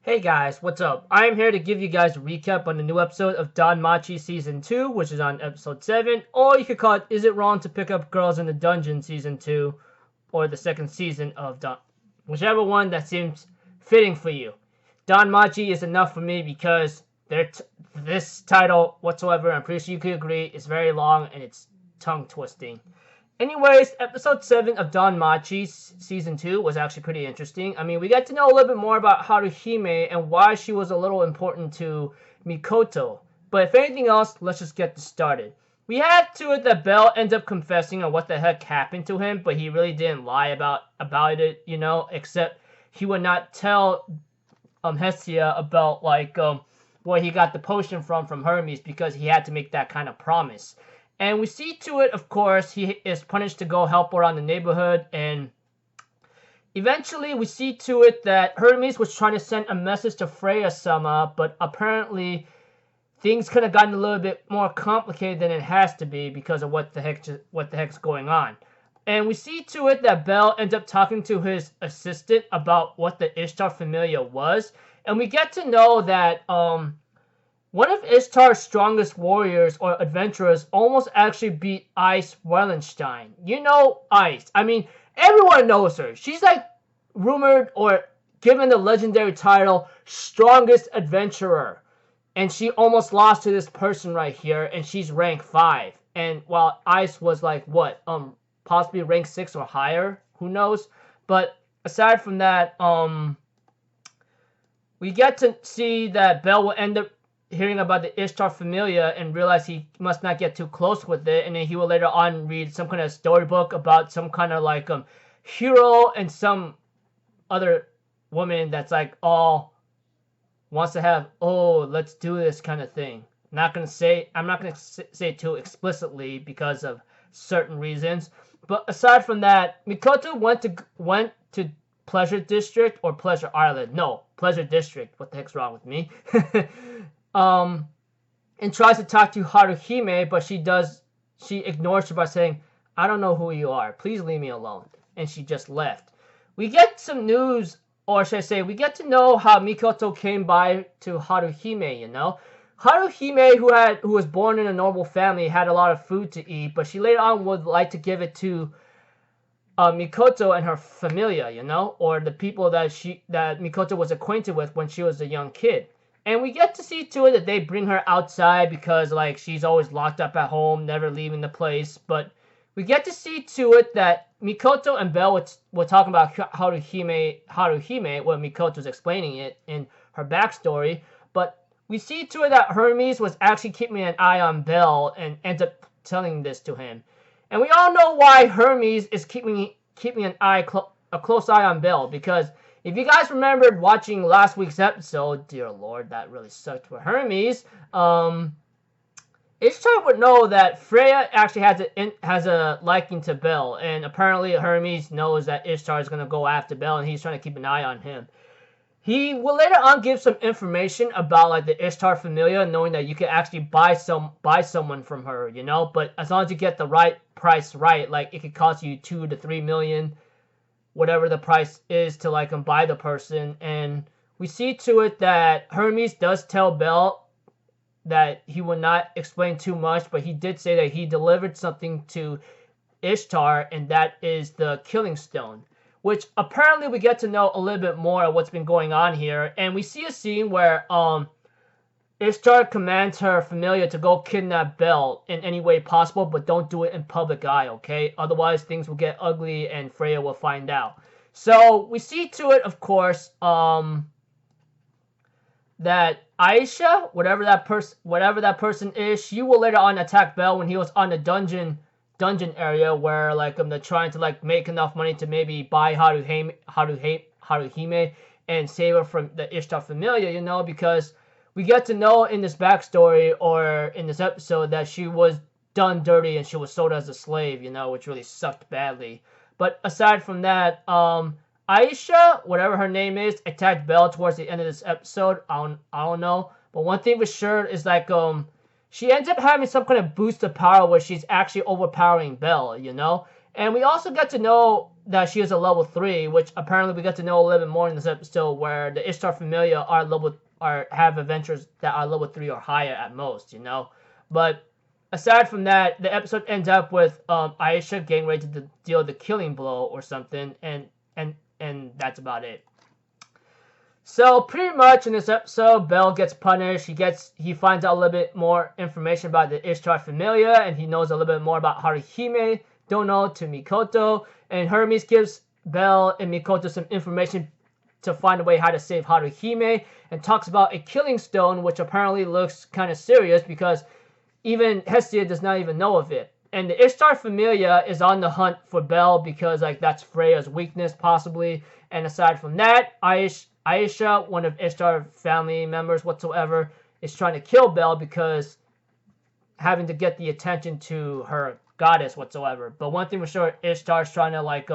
Hey guys, what's up? I am here to give you guys a recap on the new episode of Danmachi Season 2, which is on episode 7, or you could call it Is It Wrong to Pick Up Girls in the Dungeon Season 2, or the second season of whichever one that seems fitting for you. Danmachi is enough for me because this title whatsoever, I'm pretty sure you could agree, is very long and it's tongue twisting. Anyways, episode 7 of Danmachi season 2 was actually pretty interesting. I mean, we got to know a little bit more about Haruhime and why she was a little important to Mikoto. But if anything else, let's just get this started. We had to it that Bell ends up confessing on what the heck happened to him, but he really didn't lie about it, except he would not tell Hestia about where he got the potion from Hermes because he had to make that kind of promise. And we see to it, of course, he is punished to go help around the neighborhood. And eventually we see to it that Hermes was trying to send a message to Freya-sama, but apparently things could have gotten a little bit more complicated than it has to be because of what the heck's going on. And we see to it that Bell ends up talking to his assistant about what the Ishtar Familia was. And we get to know that one of Ishtar's strongest warriors or adventurers almost actually beat Ice Wellenstein. You know Ice. I mean, everyone knows her. She's like rumored or given the legendary title Strongest Adventurer. And she almost lost to this person right here, and she's rank 5. And while Ice was like, what? Possibly rank 6 or higher. Who knows? But aside from that, we get to see that Bell will end up hearing about the Ishtar Familia and realize he must not get too close with it, and then he will later on read some kind of storybook about some kind of hero and some other woman that's like all wants to have let's do this kind of thing. I'm not gonna say it too explicitly because of certain reasons, but aside from that, Mikoto went to Pleasure District or Pleasure Island. No, Pleasure District. What the heck's wrong with me? And tries to talk to Haruhime, but she ignores her by saying, I don't know who you are. Please leave me alone. And she just left. We get some news, or should I say, we get to know how Mikoto came by to Haruhime, Haruhime, who was born in a noble family, had a lot of food to eat, but she later on would like to give it to Mikoto and her familia, or the people that Mikoto was acquainted with when she was a young kid. And we get to see to it that they bring her outside because she's always locked up at home, never leaving the place. But we get to see to it that Mikoto and Bell were talking about Haruhime, where Mikoto's explaining it in her backstory. But we see to it that Hermes was actually keeping an eye on Bell and ends up telling this to him. And we all know why Hermes is keeping a close eye on Bell, because if you guys remembered watching last week's episode, dear lord, that really sucked for Hermes. Ishtar would know that Freya actually has a liking to Bell, and apparently Hermes knows that Ishtar is gonna go after Bell, and he's trying to keep an eye on him. He will later on give some information about the Ishtar Familia, knowing that you can actually buy someone from her, But as long as you get the right price right, it could cost you 2 to 3 million, whatever the price is to buy the person. And we see to it that Hermes does tell Bell that he will not explain too much, but he did say that he delivered something to Ishtar, and that is the Killing Stone, which apparently we get to know a little bit more of what's been going on here. And we see a scene where Ishtar commands her familia to go kidnap Bell in any way possible, but don't do it in public eye, okay? Otherwise, things will get ugly and Freya will find out. So we see to it, of course, that Aisha, whatever that person is, she will later on attack Bell when he was on the dungeon area where they're trying to make enough money to maybe buy Haruhime and save her from the Ishtar Familia, because we get to know in this backstory or in this episode that she was done dirty and she was sold as a slave, which really sucked badly. But aside from that, Aisha, whatever her name is, attacked Bell towards the end of this episode. I don't know. But one thing for sure is she ends up having some kind of boost of power where she's actually overpowering Bell, And we also get to know that she is a level 3, which apparently we get to know a little bit more in this episode, where the Ishtar Familia have adventures that are level 3 or higher at most, you know. But aside from that, the episode ends up with Aisha getting ready to deal the killing blow or something, and that's about it. So pretty much in this episode, Bell gets punished. He finds out a little bit more information about the Ishtar Familia, and he knows a little bit more about Haruhime Dono to Mikoto, and Hermes gives Bell and Mikoto some information to find a way how to save Haruhime, and talks about a killing stone, which apparently looks kind of serious because even Hestia does not even know of it. And the Ishtar Familia is on the hunt for Bell because like that's Freya's weakness possibly. And aside from that, Aisha, one of Ishtar family members whatsoever, is trying to kill Bell because having to get the attention to her goddess whatsoever. But one thing for sure, Ishtar's trying to like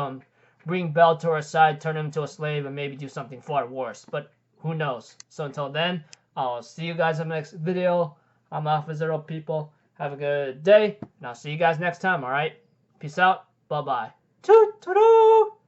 bring Bell to her side, turn him into a slave, and maybe do something far worse. But who knows? So until then, I'll see you guys in the next video. I'm Alpha Zero people. Have a good day, and I'll see you guys next time, alright? Peace out. Bye-bye. Toot-toot-oo!